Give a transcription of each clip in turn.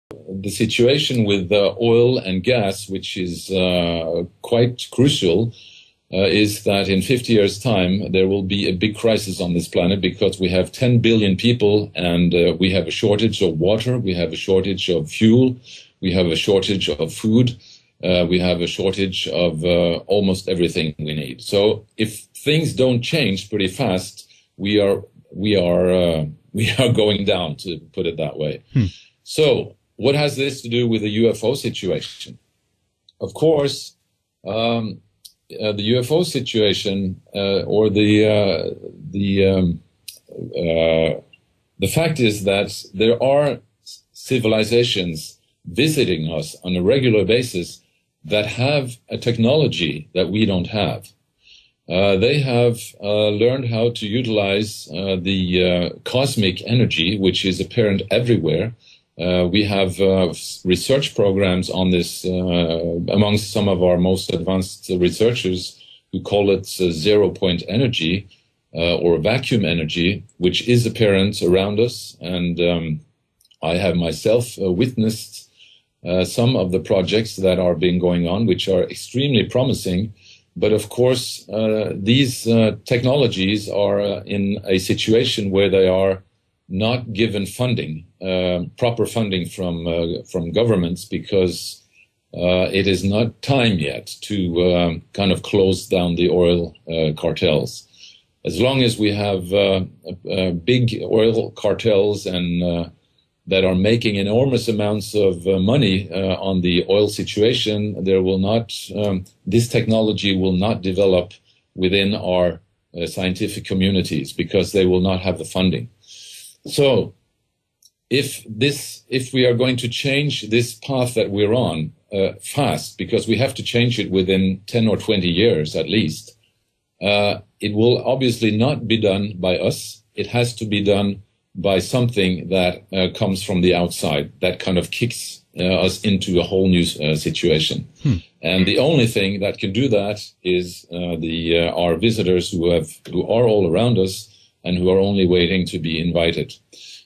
the situation with oil and gas, which is quite crucial, is that in 50 years' time, there will be a big crisis on this planet because we have 10 billion people and we have a shortage of water, we have a shortage of fuel, we have a shortage of food, we have a shortage of almost everything we need. So if things don't change pretty fast, we are going down, to put it that way. So what has this to do with the UFO situation? Of course, the UFO situation, or the fact is that there are civilizations visiting us on a regular basis that have a technology that we don't have. They have learned how to utilize the cosmic energy, which is apparent everywhere. We have research programs on this amongst some of our most advanced researchers who call it zero-point energy or vacuum energy, which is apparent around us. And I have myself witnessed some of the projects that are being going on, which are extremely promising. But of course, these technologies are in a situation where they are not given funding, proper funding from governments, because it is not time yet to kind of close down the oil cartels. As long as we have big oil cartels and that are making enormous amounts of money on the oil situation, there will not this technology will not develop within our scientific communities because they will not have the funding. So if we are going to change this path that we're on fast, because we have to change it within 10 or 20 years at least, it will obviously not be done by us. It has to be done by something that comes from the outside, that kind of kicks us into a whole new situation. And the only thing that can do that is our visitors who are all around us and who are only waiting to be invited.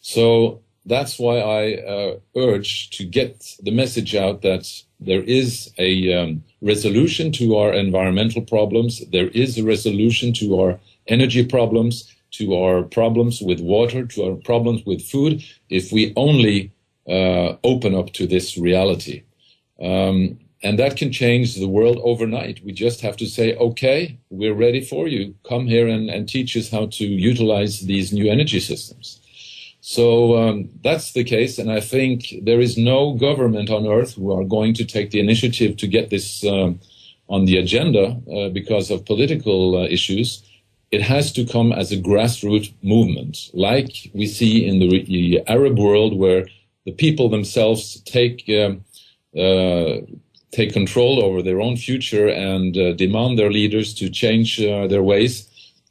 So that's why I urge to get the message out that there is a resolution to our environmental problems, there is a resolution to our energy problems, to our problems with water, to our problems with food, if we only open up to this reality. And that can change the world overnight. We just have to say, okay, we're ready for you. Come here and teach us how to utilize these new energy systems. So that's the case. And I think there is no government on earth who are going to take the initiative to get this on the agenda because of political issues. It has to come as a grassroots movement, like we see in the Arab world, where the people themselves take control over their own future and demand their leaders to change their ways.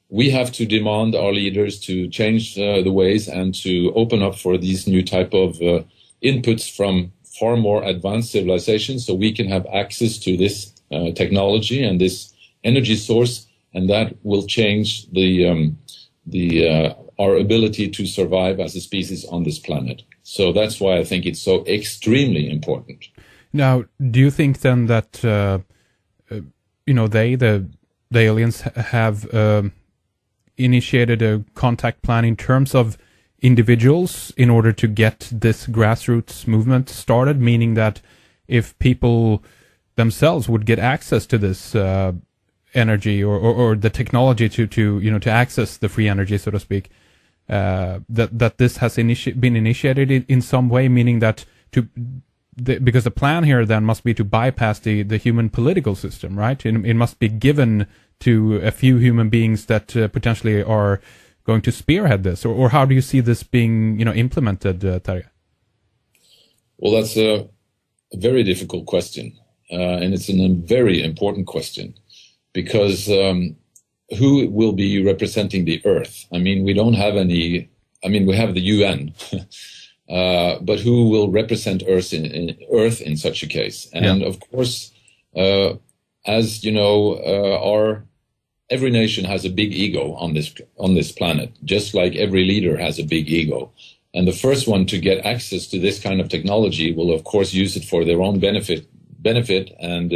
We have to demand our leaders to change the ways and to open up for these new type of inputs from far more advanced civilizations, so we can have access to this technology and this energy source, and that will change our ability to survive as a species on this planet. So that's why I think it's so extremely important. Now, do you think then that the aliens have initiated a contact plan in terms of individuals in order to get this grassroots movement started? Meaning that if people themselves would get access to this energy or the technology to access the free energy, so to speak, that this has been initiated in some way, meaning that because the plan here then must be to bypass the human political system, right? It must be given to a few human beings that potentially are going to spearhead this, or how do you see this being implemented, Terje? Well, that's a very difficult question, and it's a very important question. Because who will be representing the Earth? I mean, we don't have any. I mean, we have the UN, but who will represent Earth in such a case? And of course, as you know, every nation has a big ego on this planet, just like every leader has a big ego. And the first one to get access to this kind of technology will, of course, use it for their own benefit, and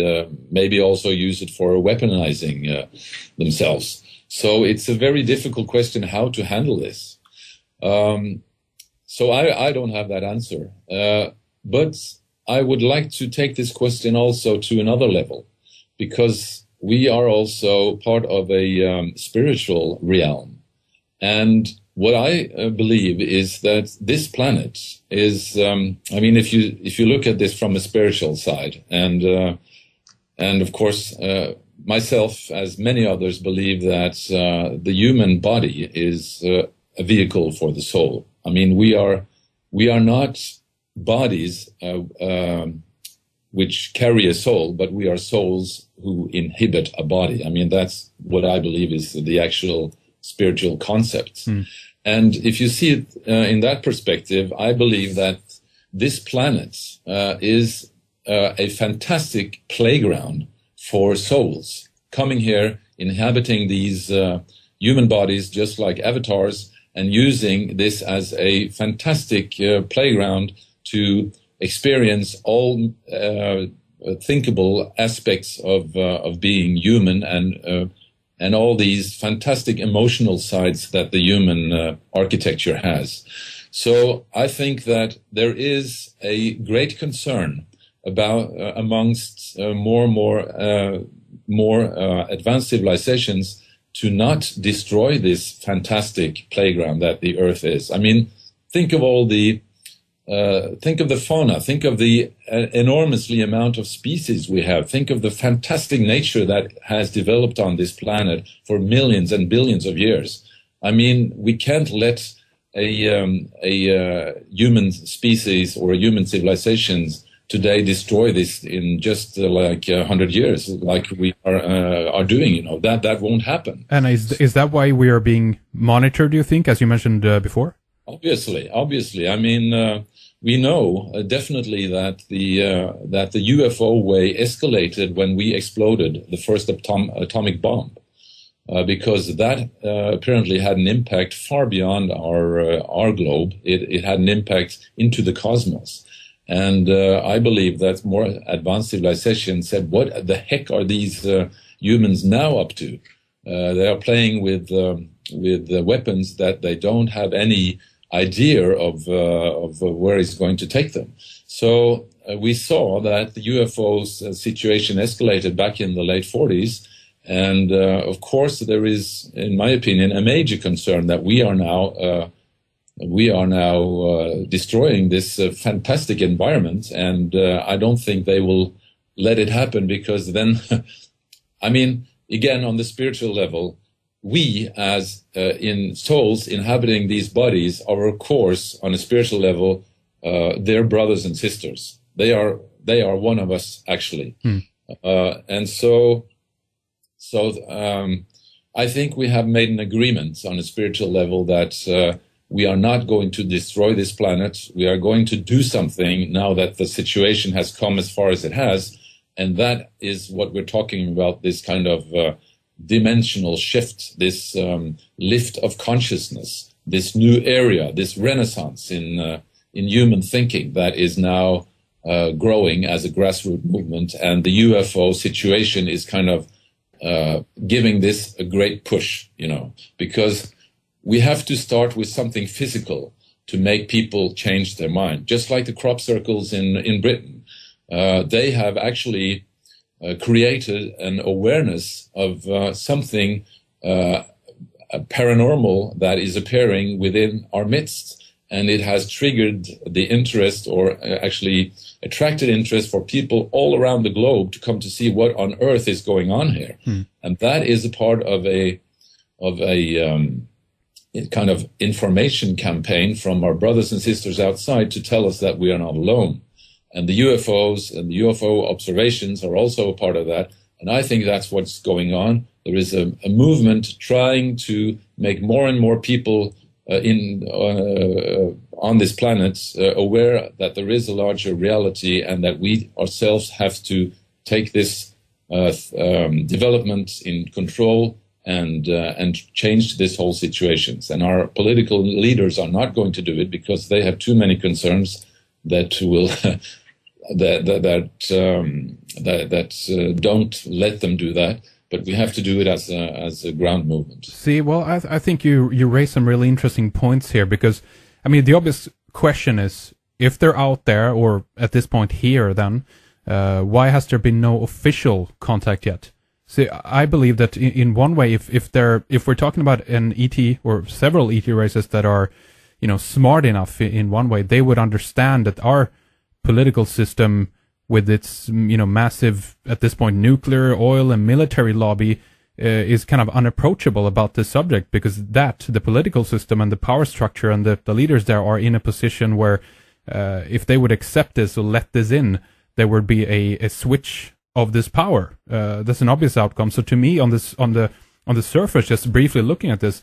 maybe also use it for weaponizing themselves. So it's a very difficult question how to handle this. So I don't have that answer. But I would like to take this question also to another level, because we are also part of a spiritual realm. And what I believe is that this planet is, if you look at this from a spiritual side, and of course, myself, as many others, believe that the human body is a vehicle for the soul. I mean, we are not bodies which carry a soul, but we are souls who inhabit a body. I mean, that's what I believe is the actual spiritual concept. And if you see it in that perspective, I believe that this planet is a fantastic playground for souls coming here, inhabiting these human bodies just like avatars, and using this as a fantastic playground to experience all thinkable aspects of being human, and all these fantastic emotional sides that the human architecture has. So I think that there is a great concern about amongst more and more advanced civilizations to not destroy this fantastic playground that the Earth is. I mean, think of all the think of the fauna, think of the enormously amount of species we have, think of the fantastic nature that has developed on this planet for millions and billions of years. I mean, we can't let a human species or human civilizations today destroy this in just like 100 years, like we are doing. You know, that won't happen. And is that why we are being monitored, do you think, as you mentioned before? Obviously. I mean, we know definitely that the UFO way escalated when we exploded the first atomic bomb, because that apparently had an impact far beyond our globe. It had an impact into the cosmos. And I believe that more advanced civilizations said, what the heck are these humans now up to? They are playing with weapons that they don't have any idea of where it's going to take them. So we saw that the UFOs situation escalated back in the late 40s. And of course, there is, in my opinion, a major concern that we are now destroying this fantastic environment, and I don't think they will let it happen, because then, I mean, again, on the spiritual level, we as in souls inhabiting these bodies are, of course, on a spiritual level, their brothers and sisters. They are one of us, actually. And so I think we have made an agreement on a spiritual level that we are not going to destroy this planet. We are going to do something now that the situation has come as far as it has. And that is what we're talking about, this kind of dimensional shift, this lift of consciousness, this new area, this renaissance in human thinking that is now growing as a grassroots movement. And the UFO situation is kind of giving this a great push, you know, because we have to start with something physical to make people change their mind. Just like the crop circles in Britain, they have actually created an awareness of something paranormal that is appearing within our midst. And it has triggered the interest, or actually attracted interest, for people all around the globe to come to see what on earth is going on here. And that is a part of a kind of information campaign from our brothers and sisters outside to tell us that we are not alone. And the UFOs and the UFO observations are also a part of that. And I think that's what's going on. There is a movement trying to make more and more people on this planet aware that there is a larger reality, and that we ourselves have to take this development in control and change this whole situation. And our political leaders are not going to do it because they have too many concerns that will don't let them do that. But we have to do it as a ground movement. See, well, I think you raise some really interesting points here, because, I mean, the obvious question is, if they're out there, or at this point here, then why has there been no official contact yet? See, I believe that in one way, if we're talking about an ET or several ET races that are, smart enough in one way, they would understand that our political system, with its massive, at this point, nuclear, oil, and military lobby, is kind of unapproachable about this subject, because the political system and the power structure and the leaders there are in a position where if they would accept this or let this in, there would be a switch of this power. That's an obvious outcome. So to me, on the surface, just briefly looking at this,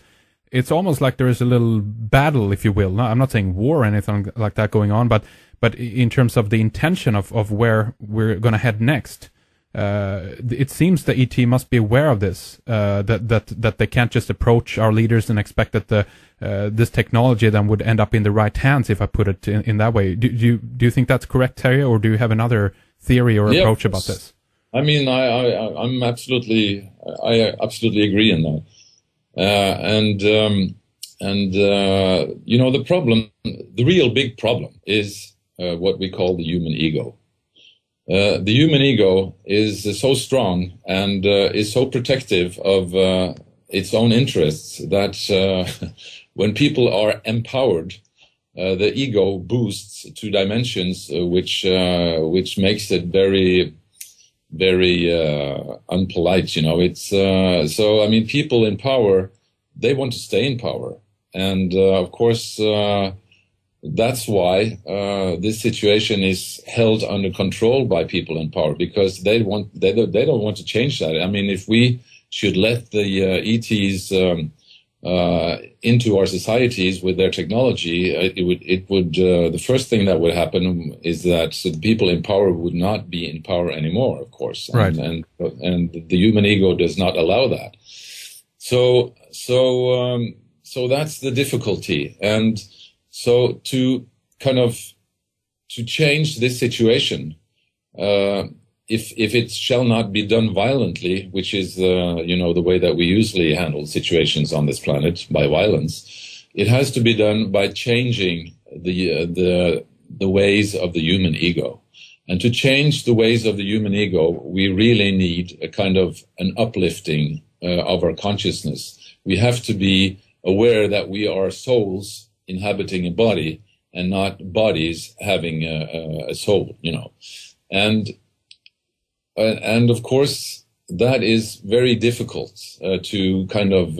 it's almost like there is a little battle, if you will. No, I'm not saying war or anything like that going on, but in terms of the intention of where we're going to head next, it seems the ET must be aware of this, that they can't just approach our leaders and expect that this technology then would end up in the right hands, if I put it in that way. Do you think that's correct, Terje, or do you have another theory or approach about this? I mean, I absolutely agree in that, the problem, the real big problem, is what we call the human ego. The human ego is so strong and is so protective of its own interests that when people are empowered, the ego boosts to dimensions which makes it very, very unpolite. It's so. I mean, people in power, they want to stay in power, and of course. That's why this situation is held under control by people in power, because they don't want to change that. I mean, if we should let the ETs into our societies with their technology, it would the first thing that would happen is that the people in power would not be in power anymore, of course, right. and the human ego does not allow that. So that's the difficulty. And so to change this situation, if it shall not be done violently, which is the way that we usually handle situations on this planet, by violence, it has to be done by changing the ways of the human ego. And to change the ways of the human ego, we really need a kind of an uplifting of our consciousness. We have to be aware that we are souls inhabiting a body and not bodies having a soul, and of course that is very difficult to kind of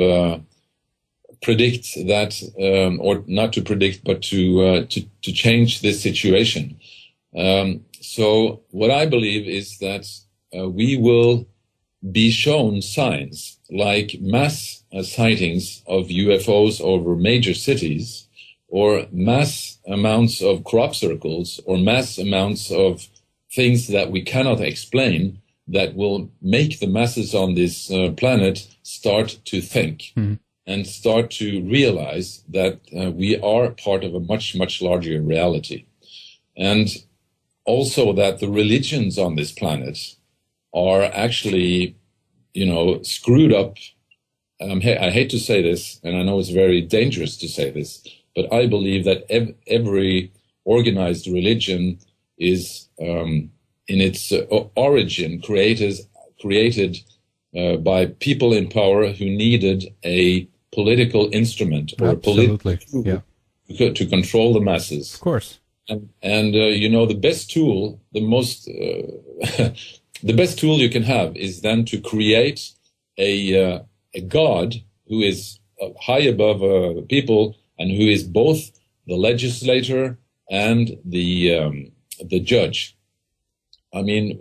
predict that, or not to predict, but to change this situation. So what I believe is that we will be shown signs like mass sightings of UFOs over major cities, or mass amounts of crop circles, or mass amounts of things that we cannot explain, that will make the masses on this planet start to think and start to realize that we are part of a much, much larger reality. And also that the religions on this planet are actually, screwed up. I hate to say this, and I know it's very dangerous to say this, but I believe that every organized religion is, in its origin, created by people in power who needed a political instrument or Absolutely. a political tool to control the masses. Of course. And the best tool, the best tool you can have is then to create a God who is high above people, and who is both the legislator and the judge. I mean,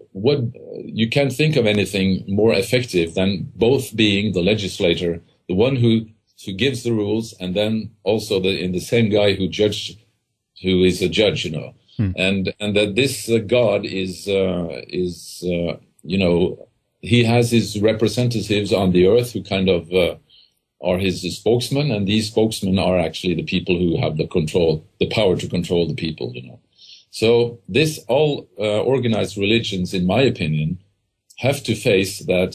you can't think of anything more effective than both being the legislator, the one who gives the rules, and then also the same guy who is a judge, and that this God is he has his representatives on the earth who kind of are his spokesmen, and these spokesmen are actually the people who have the power to control the people, you know. So this all organized religions, in my opinion, have to face that